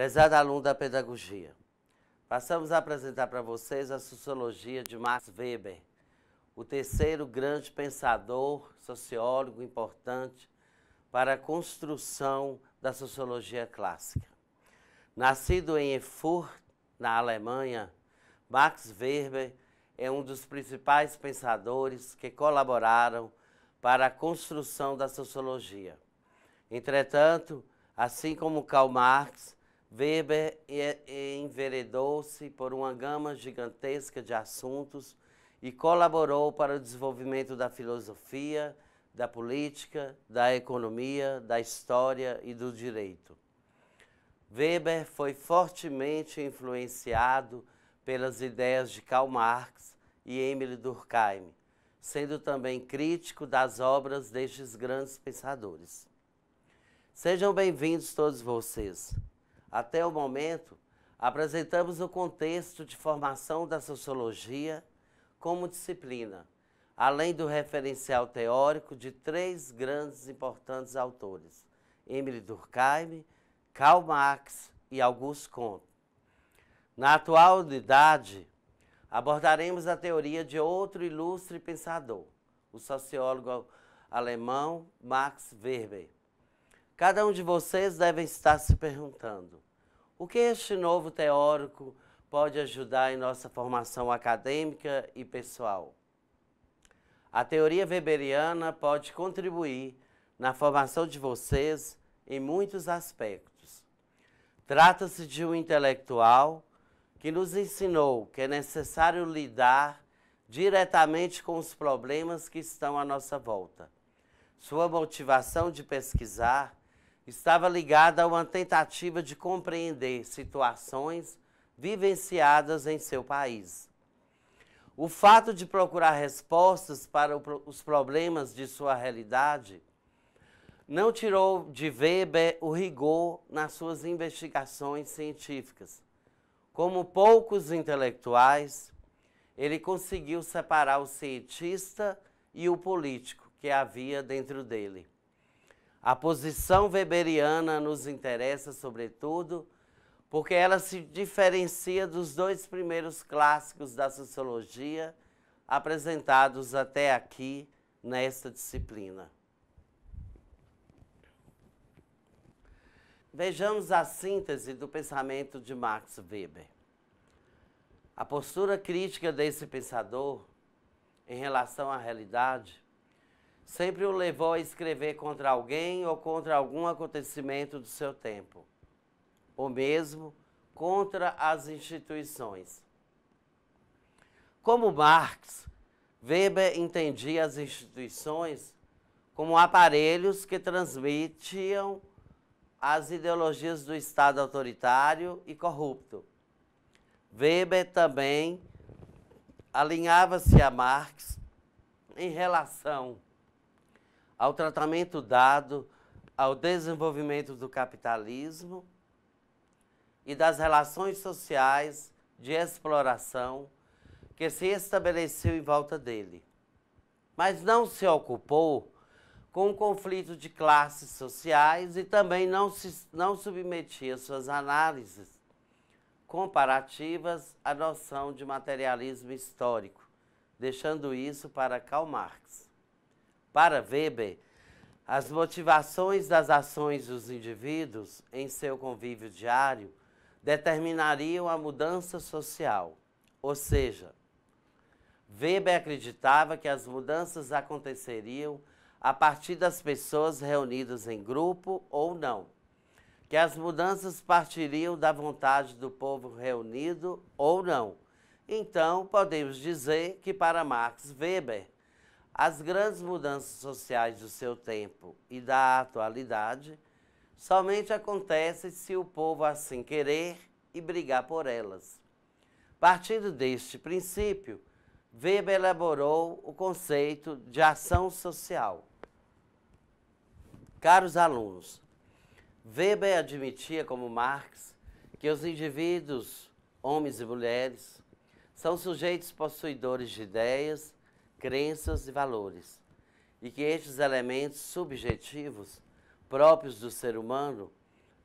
Prezado aluno da pedagogia, passamos a apresentar para vocês a sociologia de Max Weber, o terceiro grande pensador, sociólogo importante para a construção da sociologia clássica. Nascido em Erfurt, na Alemanha, Max Weber é um dos principais pensadores que colaboraram para a construção da sociologia. Entretanto, assim como Karl Marx, Weber enveredou-se por uma gama gigantesca de assuntos e colaborou para o desenvolvimento da filosofia, da política, da economia, da história e do direito. Weber foi fortemente influenciado pelas ideias de Karl Marx e Émile Durkheim, sendo também crítico das obras destes grandes pensadores. Sejam bem-vindos todos vocês. Até o momento, apresentamos o contexto de formação da sociologia como disciplina, além do referencial teórico de três grandes e importantes autores, Émile Durkheim, Karl Marx e Auguste Comte. Na atual unidade, abordaremos a teoria de outro ilustre pensador, o sociólogo alemão Max Weber. Cada um de vocês deve estar se perguntando: o que este novo teórico pode ajudar em nossa formação acadêmica e pessoal? A teoria weberiana pode contribuir na formação de vocês em muitos aspectos. Trata-se de um intelectual que nos ensinou que é necessário lidar diretamente com os problemas que estão à nossa volta. Sua motivação de pesquisar estava ligada a uma tentativa de compreender situações vivenciadas em seu país. O fato de procurar respostas para os problemas de sua realidade não tirou de Weber o rigor nas suas investigações científicas. Como poucos intelectuais, ele conseguiu separar o cientista e o político que havia dentro dele. A posição weberiana nos interessa, sobretudo, porque ela se diferencia dos dois primeiros clássicos da sociologia apresentados até aqui nesta disciplina. Vejamos a síntese do pensamento de Max Weber. A postura crítica desse pensador em relação à realidade sempre o levou a escrever contra alguém ou contra algum acontecimento do seu tempo, ou mesmo contra as instituições. Como Marx, Weber entendia as instituições como aparelhos que transmitiam as ideologias do Estado autoritário e corrupto. Weber também alinhava-se a Marx em relação ao tratamento dado ao desenvolvimento do capitalismo e das relações sociais de exploração que se estabeleceu em volta dele. Mas não se ocupou com o conflito de classes sociais e também não submetia suas análises comparativas à noção de materialismo histórico, deixando isso para Karl Marx. Para Weber, as motivações das ações dos indivíduos em seu convívio diário determinariam a mudança social. Ou seja, Weber acreditava que as mudanças aconteceriam a partir das pessoas reunidas em grupo ou não, que as mudanças partiriam da vontade do povo reunido ou não. Então, podemos dizer que para Max Weber, as grandes mudanças sociais do seu tempo e da atualidade somente acontecem se o povo assim querer e brigar por elas. Partindo deste princípio, Weber elaborou o conceito de ação social. Caros alunos, Weber admitia, como Marx, que os indivíduos, homens e mulheres, são sujeitos possuidores de ideias, crenças e valores, e que estes elementos subjetivos próprios do ser humano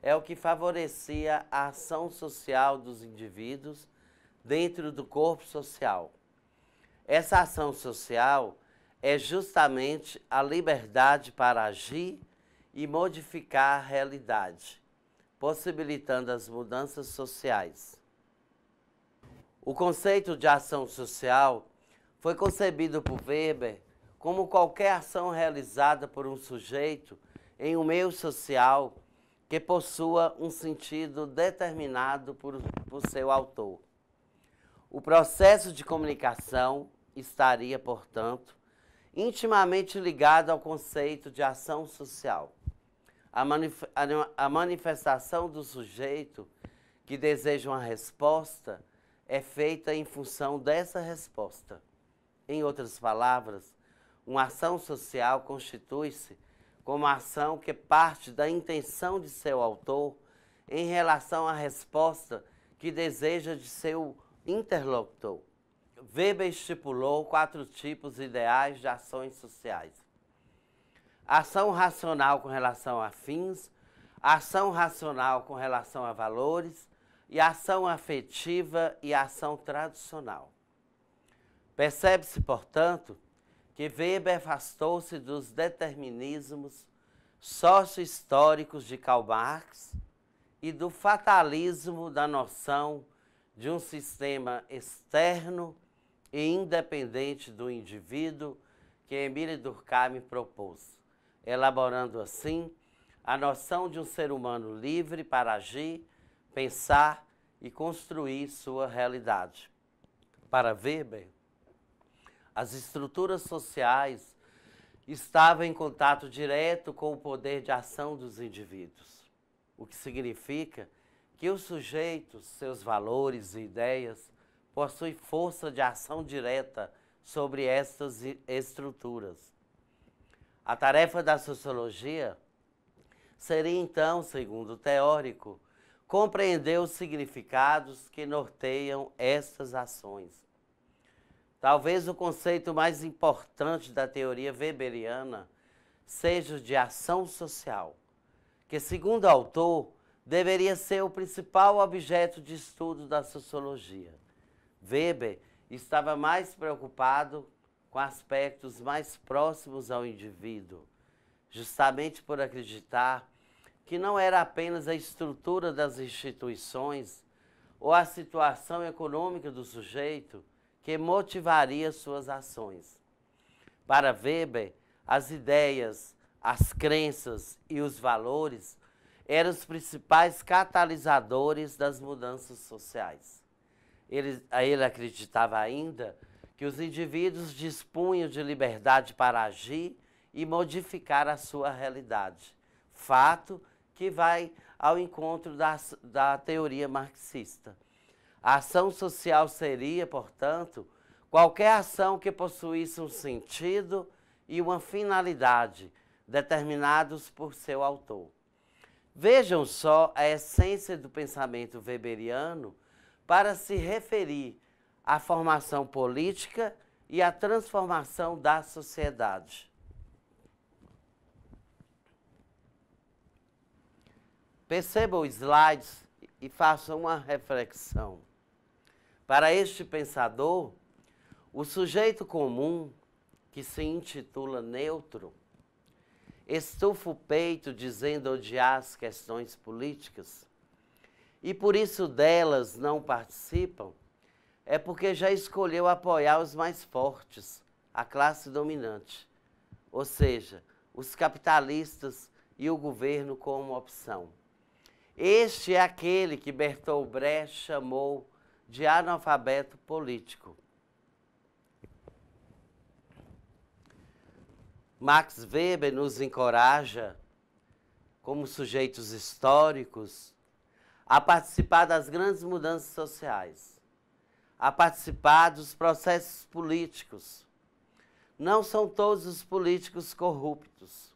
é o que favorecia a ação social dos indivíduos dentro do corpo social. Essa ação social é justamente a liberdade para agir e modificar a realidade, possibilitando as mudanças sociais. O conceito de ação social foi concebido por Weber como qualquer ação realizada por um sujeito em um meio social que possua um sentido determinado por seu autor. O processo de comunicação estaria, portanto, intimamente ligado ao conceito de ação social. A manifestação do sujeito que deseja uma resposta é feita em função dessa resposta. Em outras palavras, uma ação social constitui-se como ação que parte da intenção de seu autor em relação à resposta que deseja de seu interlocutor. Weber estipulou 4 tipos ideais de ações sociais: ação racional com relação a fins, ação racional com relação a valores e ação afetiva e ação tradicional. Percebe-se, portanto, que Weber afastou-se dos determinismos sócio-históricos de Karl Marx e do fatalismo da noção de um sistema externo e independente do indivíduo que Émile Durkheim propôs, elaborando assim a noção de um ser humano livre para agir, pensar e construir sua realidade. Para Weber, as estruturas sociais estavam em contato direto com o poder de ação dos indivíduos, o que significa que os sujeitos, seus valores e ideias, possuem força de ação direta sobre estas estruturas. A tarefa da sociologia seria, então, segundo o teórico, compreender os significados que norteiam estas ações. Talvez o conceito mais importante da teoria weberiana seja o de ação social, que, segundo o autor, deveria ser o principal objeto de estudo da sociologia. Weber estava mais preocupado com aspectos mais próximos ao indivíduo, justamente por acreditar que não era apenas a estrutura das instituições ou a situação econômica do sujeito que motivaria suas ações. Para Weber, as ideias, as crenças e os valores eram os principais catalisadores das mudanças sociais. Ele acreditava ainda que os indivíduos dispunham de liberdade para agir e modificar a sua realidade, fato que vai ao encontro da teoria marxista. A ação social seria, portanto, qualquer ação que possuísse um sentido e uma finalidade determinados por seu autor. Vejam só a essência do pensamento weberiano para se referir à formação política e à transformação da sociedade. Percebam os slides e façam uma reflexão. Para este pensador, o sujeito comum, que se intitula neutro, estufa o peito dizendo odiar as questões políticas e por isso delas não participam, é porque já escolheu apoiar os mais fortes, a classe dominante, ou seja, os capitalistas e o governo como opção. Este é aquele que Bertolt Brecht chamou de analfabeto político. Max Weber nos encoraja, como sujeitos históricos, a participar das grandes mudanças sociais, a participar dos processos políticos. Não são todos os políticos corruptos,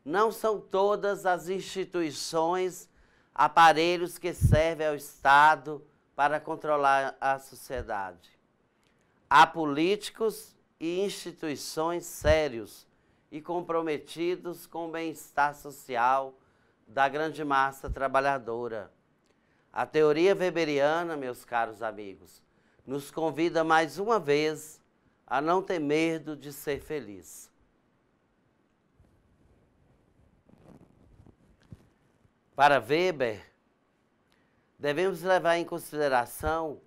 não são todas as instituições aparelhos que servem ao Estado para controlar a sociedade. Há políticos e instituições sérios e comprometidos com o bem-estar social da grande massa trabalhadora. A teoria weberiana, meus caros amigos, nos convida mais uma vez a não ter medo de ser feliz. Para Weber, devemos levar em consideração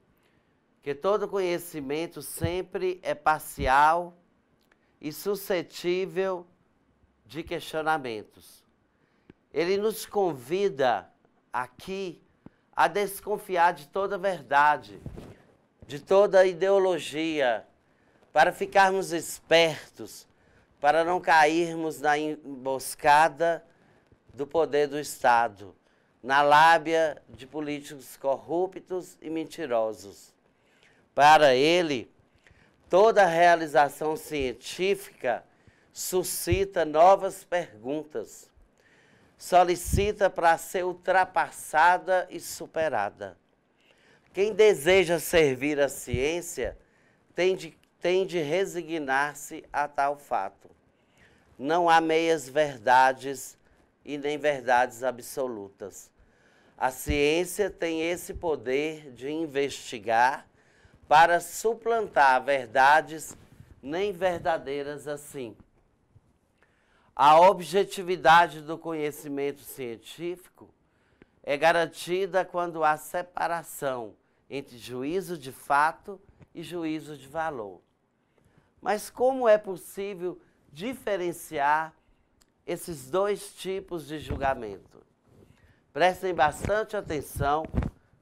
que todo conhecimento sempre é parcial e suscetível de questionamentos. Ele nos convida aqui a desconfiar de toda verdade, de toda ideologia, para ficarmos espertos, para não cairmos na emboscada do poder do Estado, na lábia de políticos corruptos e mentirosos. Para ele, toda realização científica suscita novas perguntas, solicita para ser ultrapassada e superada. Quem deseja servir a ciência tem de resignar-se a tal fato. Não há meias verdades e nem verdades absolutas. A ciência tem esse poder de investigar para suplantar verdades nem verdadeiras assim. A objetividade do conhecimento científico é garantida quando há separação entre juízo de fato e juízo de valor. Mas como é possível diferenciar esses dois tipos de julgamento? Prestem bastante atenção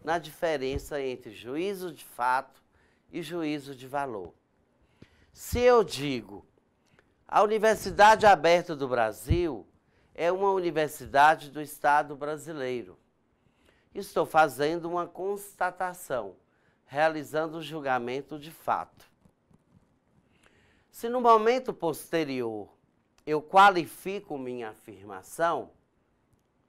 na diferença entre juízo de fato e juízo de valor. Se eu digo, a Universidade Aberta do Brasil é uma universidade do Estado brasileiro, estou fazendo uma constatação, realizando um julgamento de fato. Se no momento posterior eu qualifico minha afirmação,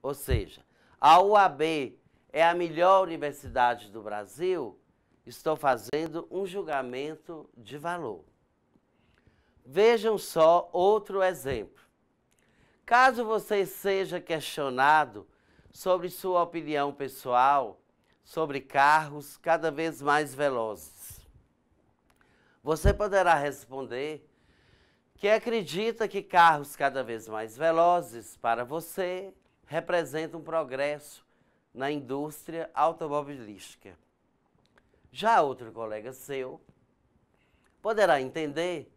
ou seja, a UAB é a melhor universidade do Brasil, estou fazendo um julgamento de valor. Vejam só outro exemplo. Caso você seja questionado sobre sua opinião pessoal sobre carros cada vez mais velozes, você poderá responder que acredita que carros cada vez mais velozes para você representam um progresso na indústria automobilística. Já outro colega seu poderá entender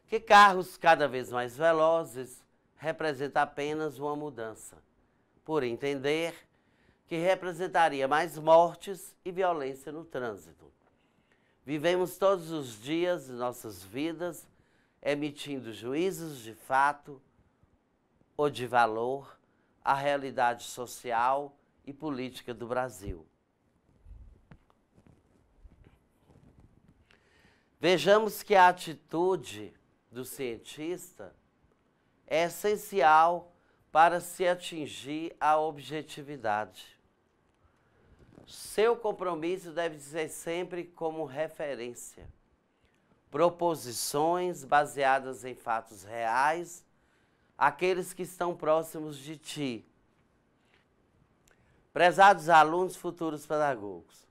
que carros cada vez mais velozes representam apenas uma mudança, por entender que representaria mais mortes e violência no trânsito. Vivemos todos os dias de nossas vidas emitindo juízos de fato ou de valor à realidade social e política do Brasil. Vejamos que a atitude do cientista é essencial para se atingir a objetividade. Seu compromisso deve ser sempre como referência. Proposições baseadas em fatos reais, aqueles que estão próximos de ti. Prezados alunos, futuros pedagogos,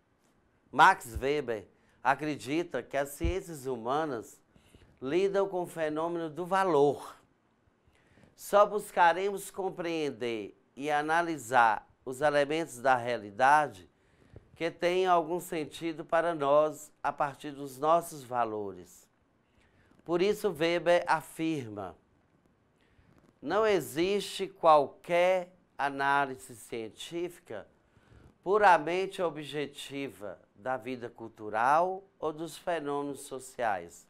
Max Weber acredita que as ciências humanas lidam com o fenômeno do valor. Só buscaremos compreender e analisar os elementos da realidade que tenham algum sentido para nós a partir dos nossos valores. Por isso Weber afirma: não existe qualquer análise científica puramente objetiva da vida cultural ou dos fenômenos sociais,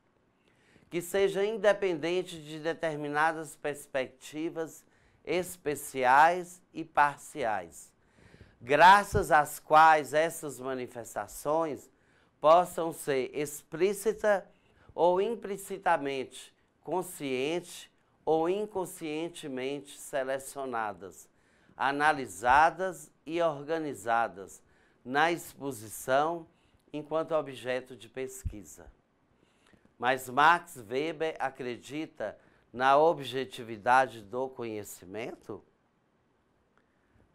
que seja independente de determinadas perspectivas especiais e parciais, graças às quais essas manifestações possam ser explícita ou implicitamente, consciente ou inconscientemente selecionadas, analisadas e organizadas na exposição enquanto objeto de pesquisa. Mas Max Weber acredita na objetividade do conhecimento?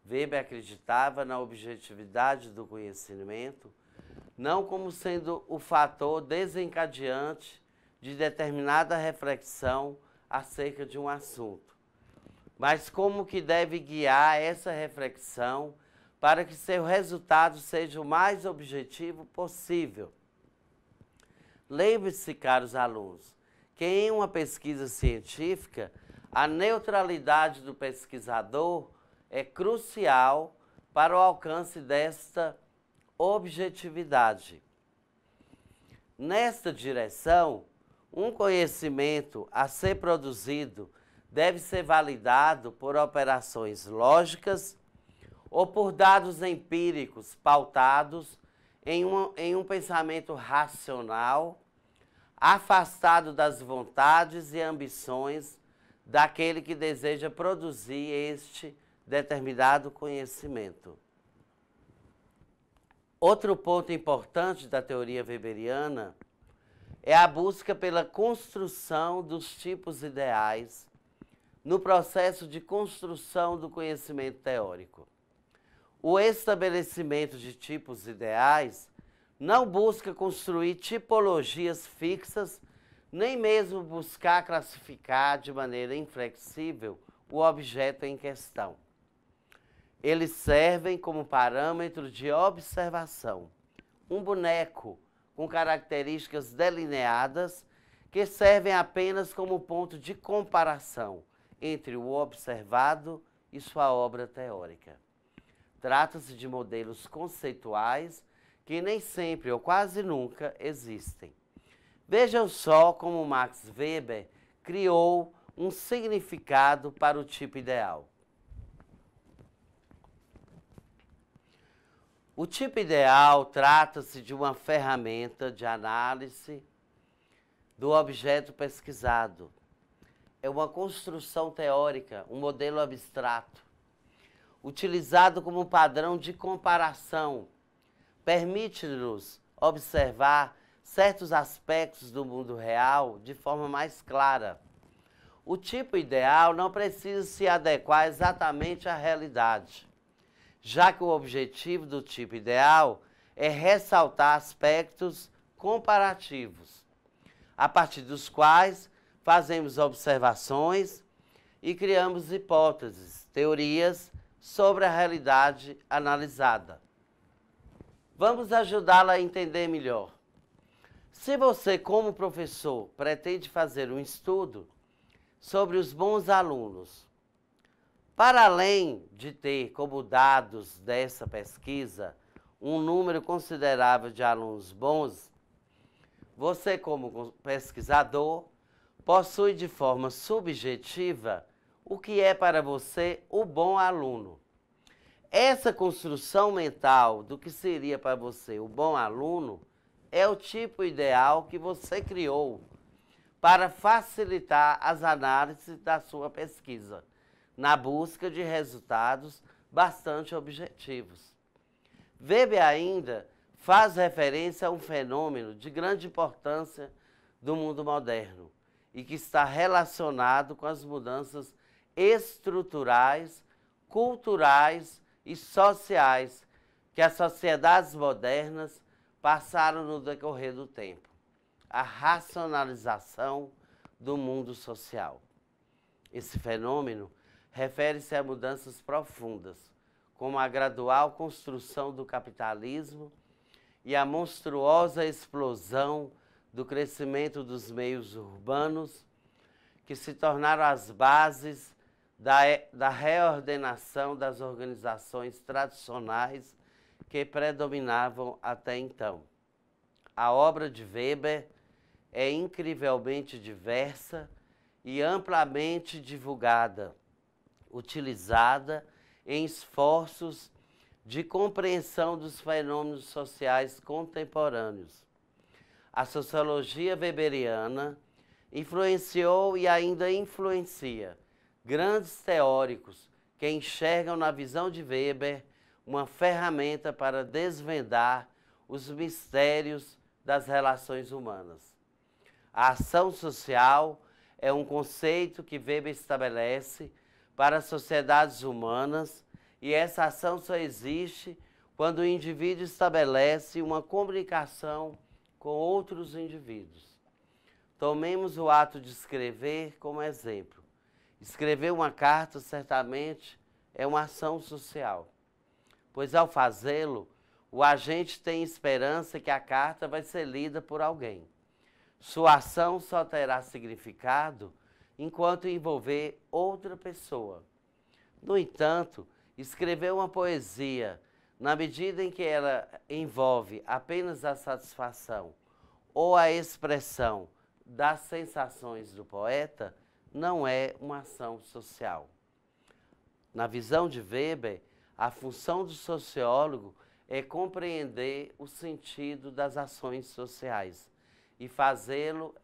Weber acreditava na objetividade do conhecimento, não como sendo o fator desencadeante de determinada reflexão acerca de um assunto, mas como que deve guiar essa reflexão para que seu resultado seja o mais objetivo possível. Lembre-se, caros alunos, que em uma pesquisa científica, a neutralidade do pesquisador é crucial para o alcance desta objetividade. Nesta direção, um conhecimento a ser produzido deve ser validado por operações lógicas ou por dados empíricos pautados em um pensamento racional, afastado das vontades e ambições daquele que deseja produzir este determinado conhecimento. Outro ponto importante da teoria weberiana é a busca pela construção dos tipos ideais no processo de construção do conhecimento teórico. O estabelecimento de tipos ideais não busca construir tipologias fixas, nem mesmo buscar classificar de maneira inflexível o objeto em questão. Eles servem como parâmetro de observação. Um boneco com características delineadas que servem apenas como ponto de comparação entre o observado e sua obra teórica. Trata-se de modelos conceituais que nem sempre ou quase nunca existem. Vejam só como Max Weber criou um significado para o tipo ideal. O tipo ideal trata-se de uma ferramenta de análise do objeto pesquisado. É uma construção teórica, um modelo abstrato, utilizado como padrão de comparação. Permite-nos observar certos aspectos do mundo real de forma mais clara. O tipo ideal não precisa se adequar exatamente à realidade, já que o objetivo do tipo ideal é ressaltar aspectos comparativos, a partir dos quais fazemos observações e criamos hipóteses, teorias sobre a realidade analisada. Vamos ajudá-la a entender melhor. Se você, como professor, pretende fazer um estudo sobre os bons alunos, para além de ter como dados dessa pesquisa um número considerável de alunos bons, você, como pesquisador, possui de forma subjetiva o que é para você o bom aluno. Essa construção mental do que seria para você o bom aluno é o tipo ideal que você criou para facilitar as análises da sua pesquisa, na busca de resultados bastante objetivos. Weber ainda faz referência a um fenômeno de grande importância do mundo moderno e que está relacionado com as mudanças estruturais, culturais e sociais que as sociedades modernas passaram no decorrer do tempo. A racionalização do mundo social. Esse fenômeno refere-se a mudanças profundas, como a gradual construção do capitalismo e a monstruosa explosão do crescimento dos meios urbanos, que se tornaram as bases da reordenação das organizações tradicionais que predominavam até então. A obra de Weber é incrivelmente diversa e amplamente divulgada, utilizada em esforços de compreensão dos fenômenos sociais contemporâneos. A sociologia weberiana influenciou e ainda influencia grandes teóricos que enxergam na visão de Weber uma ferramenta para desvendar os mistérios das relações humanas. A ação social é um conceito que Weber estabelece para as sociedades humanas e essa ação só existe quando o indivíduo estabelece uma comunicação com outros indivíduos. Tomemos o ato de escrever como exemplo. Escrever uma carta certamente é uma ação social, pois ao fazê-lo, o agente tem esperança que a carta vai ser lida por alguém. Sua ação só terá significado enquanto envolver outra pessoa. No entanto, escrever uma poesia, na medida em que ela envolve apenas a satisfação ou a expressão das sensações do poeta, não é uma ação social. Na visão de Weber, a função do sociólogo é compreender o sentido das ações sociais e fazê-lo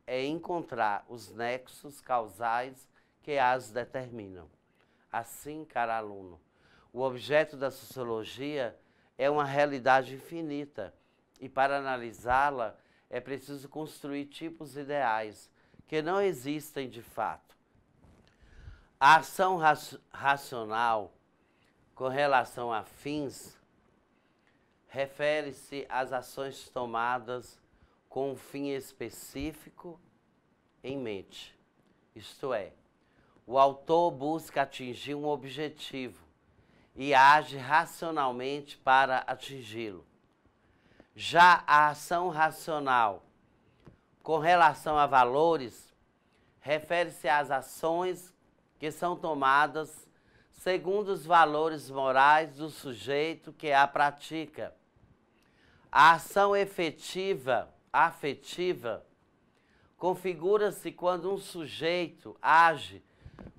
é encontrar os nexos causais que as determinam. Assim, caro aluno, o objeto da sociologia é uma realidade infinita e para analisá-la é preciso construir tipos ideais que não existem de fato. A ação racional com relação a fins refere-se às ações tomadas com um fim específico em mente. Isto é, o autor busca atingir um objetivo e age racionalmente para atingi-lo. Já a ação racional com relação a valores refere-se às ações que são tomadas segundo os valores morais do sujeito que a pratica. A ação afetiva, configura-se quando um sujeito age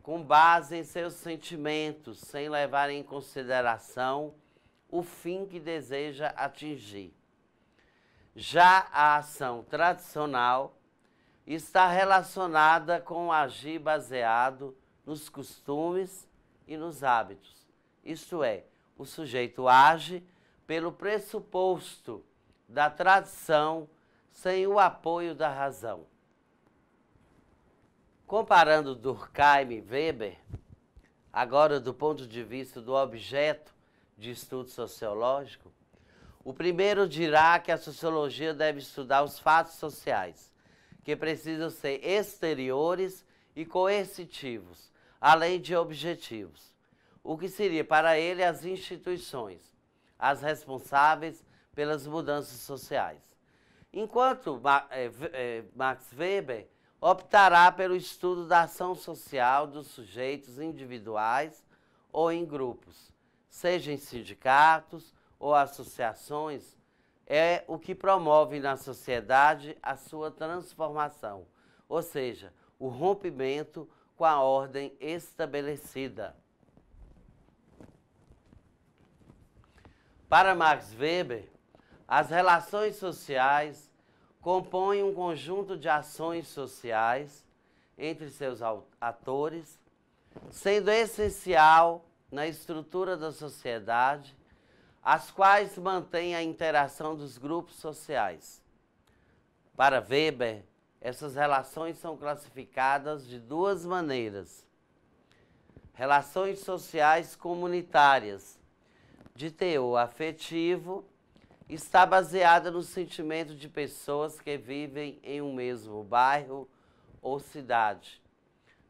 com base em seus sentimentos, sem levar em consideração o fim que deseja atingir. Já a ação tradicional está relacionada com o agir baseado nos costumes e nos hábitos. Isto é, o sujeito age pelo pressuposto da tradição sem o apoio da razão. Comparando Durkheim e Weber, agora do ponto de vista do objeto de estudo sociológico, o primeiro dirá que a sociologia deve estudar os fatos sociais, que precisam ser exteriores e coercitivos, além de objetivos, o que seria para ele as instituições, as responsáveis pelas mudanças sociais. Enquanto Max Weber optará pelo estudo da ação social dos sujeitos individuais ou em grupos, seja em sindicatos ou associações, é o que promove na sociedade a sua transformação, ou seja, o rompimento com a ordem estabelecida. Para Max Weber, as relações sociais compõem um conjunto de ações sociais entre seus atores, sendo essencial na estrutura da sociedade, as quais mantêm a interação dos grupos sociais. Para Weber, essas relações são classificadas de duas maneiras: relações sociais comunitárias, de teor afetivo, está baseada no sentimento de pessoas que vivem em um mesmo bairro ou cidade.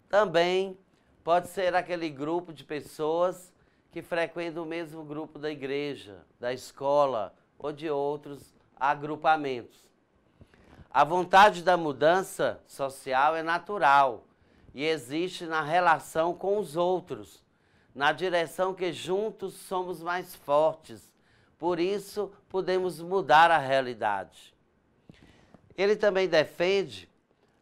Também pode ser aquele grupo de pessoas que frequentam o mesmo grupo da igreja, da escola ou de outros agrupamentos. A vontade da mudança social é natural e existe na relação com os outros, na direção que juntos somos mais fortes. Por isso, podemos mudar a realidade. Ele também defende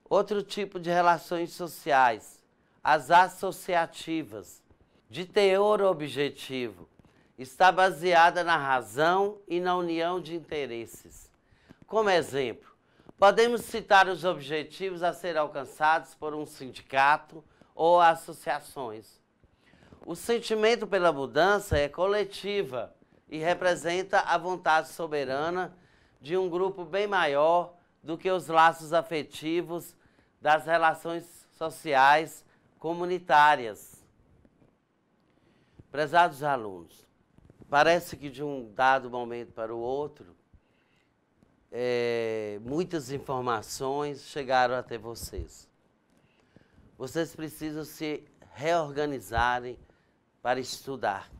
outro tipo de relações sociais, as associativas, de teor objetivo. Está baseada na razão e na união de interesses. Como exemplo, podemos citar os objetivos a serem alcançados por um sindicato ou associações. O sentimento pela mudança é coletiva e representa a vontade soberana de um grupo bem maior do que os laços afetivos das relações sociais comunitárias. Prezados alunos, parece que de um dado momento para o outro, muitas informações chegaram até vocês. Vocês precisam se reorganizarem para estudar.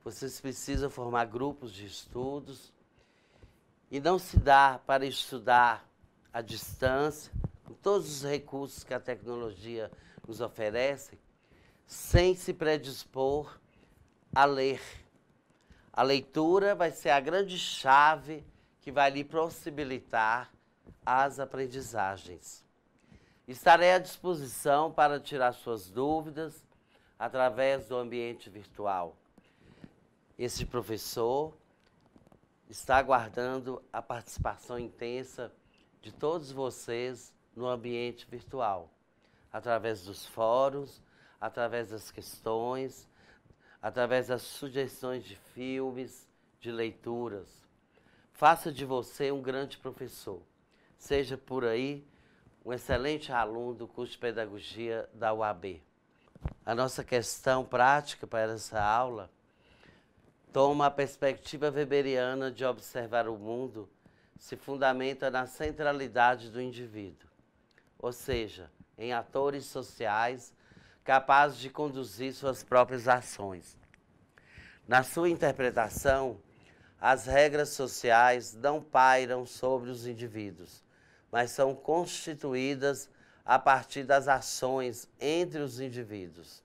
Vocês precisam formar grupos de estudos e não se dá para estudar à distância, com todos os recursos que a tecnologia nos oferece, sem se predispor a ler. A leitura vai ser a grande chave que vai lhe possibilitar as aprendizagens. Estarei à disposição para tirar suas dúvidas através do ambiente virtual. Este professor está aguardando a participação intensa de todos vocês no ambiente virtual, através dos fóruns, através das questões, através das sugestões de filmes, de leituras. Faça de você um grande professor. Seja por aí um excelente aluno do curso de Pedagogia da UAB. A nossa questão prática para essa aula toma a perspectiva weberiana de observar o mundo, se fundamenta na centralidade do indivíduo, ou seja, em atores sociais capazes de conduzir suas próprias ações. Na sua interpretação, as regras sociais não pairam sobre os indivíduos, mas são constituídas a partir das ações entre os indivíduos.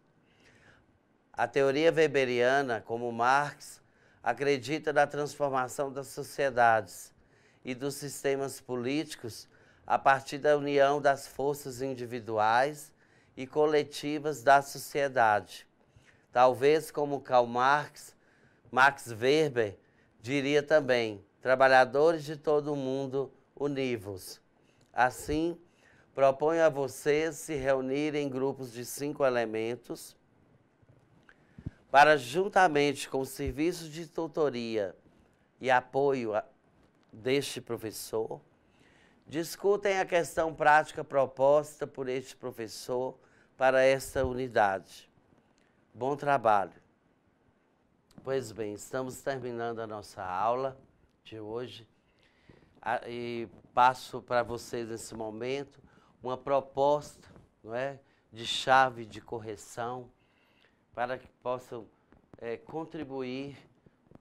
A teoria weberiana, como Marx, acredita na transformação das sociedades e dos sistemas políticos a partir da união das forças individuais e coletivas da sociedade. Talvez como Karl Marx, Max Weber diria também, trabalhadores de todo o mundo univos. Assim, proponho a vocês se reunirem em grupos de 5 elementos para, juntamente com o serviço de tutoria e apoio deste professor, discutem a questão prática proposta por este professor para esta unidade. Bom trabalho. Pois bem, estamos terminando a nossa aula de hoje e passo para vocês nesse momento uma proposta, não é, de chave de correção para que possam contribuir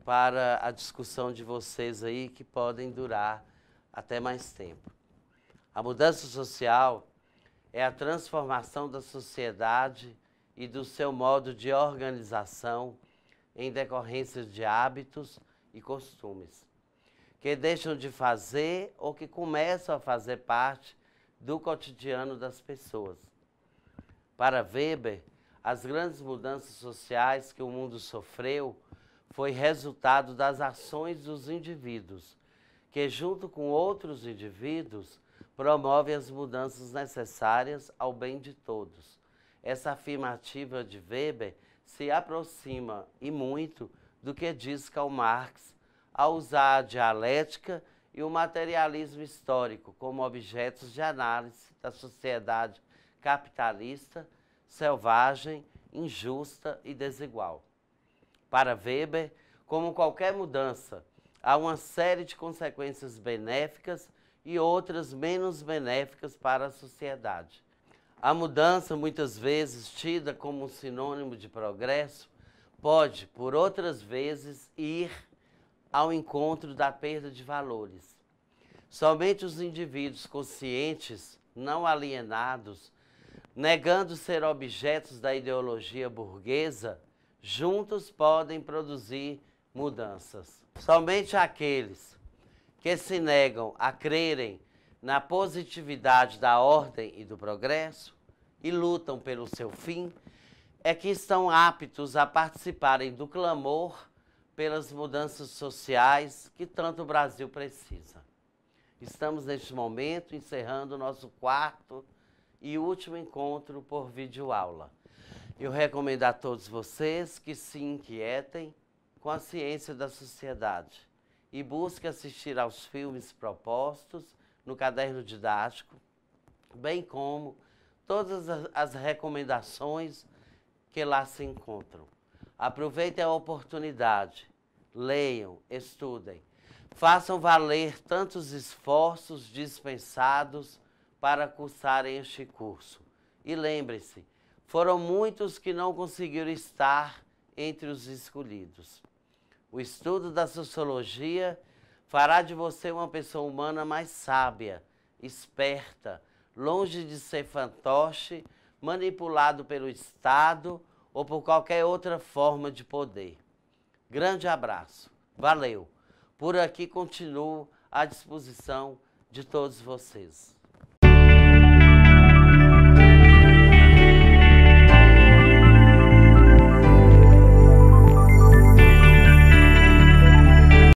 para a discussão de vocês aí, que podem durar até mais tempo. A mudança social é a transformação da sociedade e do seu modo de organização em decorrência de hábitos e costumes, que deixam de fazer ou que começam a fazer parte do cotidiano das pessoas. Para Weber, as grandes mudanças sociais que o mundo sofreu foi resultado das ações dos indivíduos, que junto com outros indivíduos promovem as mudanças necessárias ao bem de todos. Essa afirmativa de Weber se aproxima e muito do que diz Karl Marx ao usar a dialética e o materialismo histórico como objetos de análise da sociedade capitalista, selvagem, injusta e desigual. Para Weber, como qualquer mudança, há uma série de consequências benéficas e outras menos benéficas para a sociedade. A mudança, muitas vezes tida como um sinônimo de progresso, pode, por outras vezes, ir ao encontro da perda de valores. Somente os indivíduos conscientes, não alienados, negando ser objetos da ideologia burguesa, juntos podem produzir mudanças. Somente aqueles que se negam a crerem na positividade da ordem e do progresso e lutam pelo seu fim, é que estão aptos a participarem do clamor pelas mudanças sociais que tanto o Brasil precisa. Estamos, neste momento, encerrando o nosso 4º e último encontro por videoaula. Eu recomendo a todos vocês que se inquietem com a ciência da sociedade e busquem assistir aos filmes propostos no caderno didático, bem como todas as recomendações que lá se encontram. Aproveitem a oportunidade, leiam, estudem, façam valer tantos esforços dispensados para cursarem este curso. E lembrem-se, foram muitos que não conseguiram estar entre os escolhidos. O estudo da sociologia fará de você uma pessoa humana mais sábia, esperta, longe de ser fantoche, manipulado pelo Estado ou por qualquer outra forma de poder. Grande abraço. Valeu. Por aqui continuo à disposição de todos vocês.